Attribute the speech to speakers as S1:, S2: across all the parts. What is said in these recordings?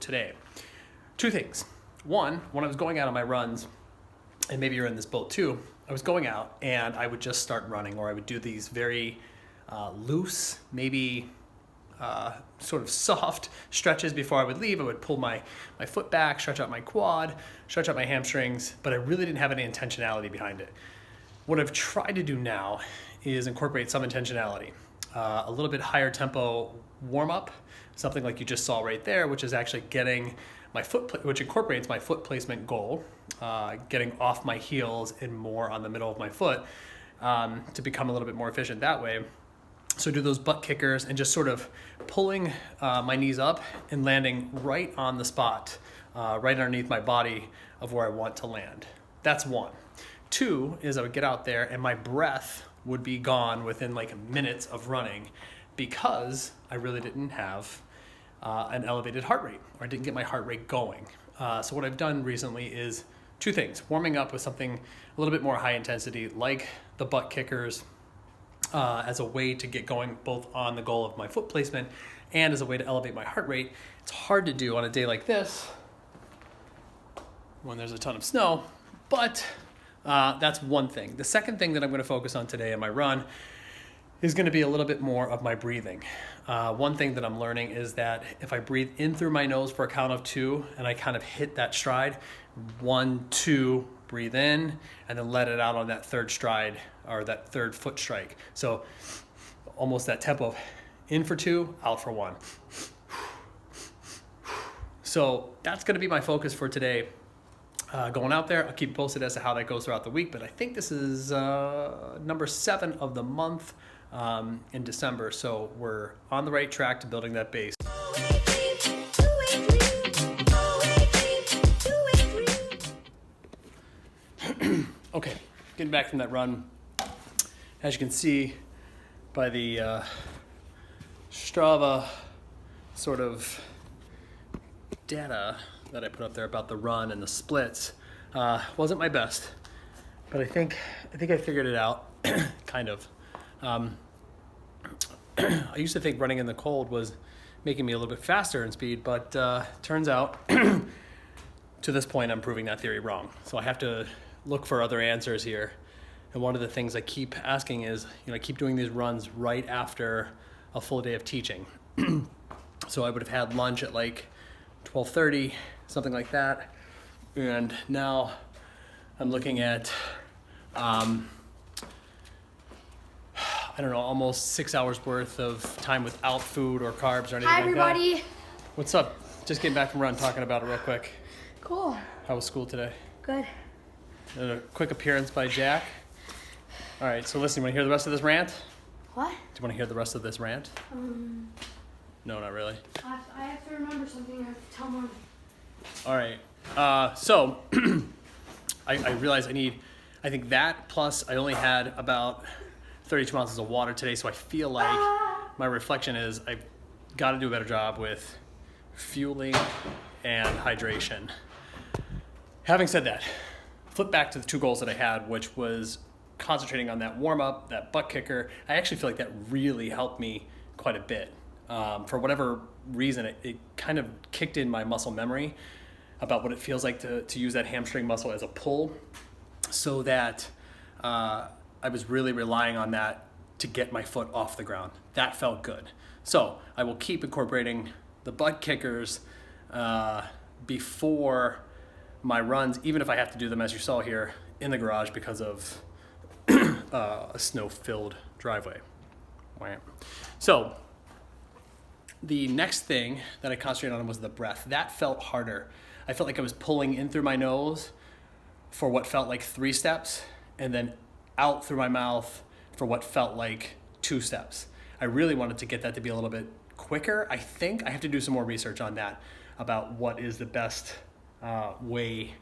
S1: today. Two things. One, when I was going out on my runs, and maybe you're in this boat too, I was going out and I would just start running, or I would do these very loose, maybe sort of soft stretches before I would leave. I would pull my foot back, stretch out my quad, stretch out my hamstrings, but I really didn't have any intentionality behind it. What I've tried to do now is incorporate some intentionality. A little bit higher tempo warm up, something like you just saw right there, which is actually getting my which incorporates my foot placement goal, getting off my heels and more on the middle of my foot to become a little bit more efficient that way. So do those butt kickers and just sort of pulling my knees up and landing right on the spot, right underneath my body of where I want to land. That's one. Two is I would get out there and my breath would be gone within like minutes of running because I really didn't have an elevated heart rate, or I didn't get my heart rate going. So what I've done recently is two things: warming up with something a little bit more high intensity, like the butt kickers, as a way to get going both on the goal of my foot placement and as a way to elevate my heart rate. It's hard to do on a day like this when there's a ton of snow, but that's one thing. The second thing that I'm going to focus on today in my run is going to be a little bit more of my breathing. One thing that I'm learning is that if I breathe in through my nose for a count of 2 and I kind of hit that stride, 1, 2, breathe in, and then let it out on that third stride or that third foot strike. So almost that tempo of in for 2, out for 1. So that's going to be my focus for today. Going out there, I'll keep posted as to how that goes throughout the week, but I think this is number 7 of the month in December, so we're on the right track to building that base. Okay, getting back from that run. As you can see by the Strava sort of data that I put up there about the run and the splits, wasn't my best, but I think I figured it out, kind of. I used to think running in the cold was making me a little bit faster in speed, but turns out to this point I'm proving that theory wrong. So I have to look for other answers here. And one of the things I keep asking is, I keep doing these runs right after a full day of teaching. So I would have had lunch at like 12:30, something like that. And now I'm looking at, I don't know, almost 6 hours worth of time without food or carbs or anything
S2: Hi,
S1: like
S2: everybody.
S1: that. What's up? Just getting back from run, talking about it real quick.
S2: Cool.
S1: How was school today?
S2: Good.
S1: A quick appearance by Jack. All right, so listen, you want to hear the rest of this rant?
S2: What?
S1: Do you want to hear the rest of this rant? No, not really.
S2: I have to remember something. I have to tell Mom.
S1: All right. So I realized I think that plus I only had about 32 ounces of water today, so I feel like my reflection is I've got to do a better job with fueling and hydration. Having said that, flip back to the 2 goals that I had, which was concentrating on that warm-up, that butt kicker. I actually feel like that really helped me quite a bit. For whatever reason, it kind of kicked in my muscle memory about what it feels like to use that hamstring muscle as a pull, so that I was really relying on that to get my foot off the ground. That felt good. So I will keep incorporating the butt kickers before my runs, even if I have to do them, as you saw here, in the garage because of a snow-filled driveway. So the next thing that I concentrated on was the breath. That felt harder. I felt like I was pulling in through my nose for what felt like 3 steps, and then out through my mouth for what felt like 2 steps. I really wanted to get that to be a little bit quicker. I think I have to do some more research on that, about what is the best way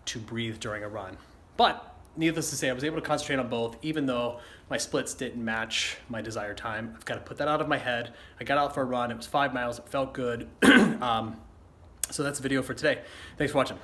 S1: to breathe during a run. But needless to say, I was able to concentrate on both, even though my splits didn't match my desired time. I've got to put that out of my head. I got out for a run. It was 5 miles. It felt good. So that's the video for today. Thanks for watching.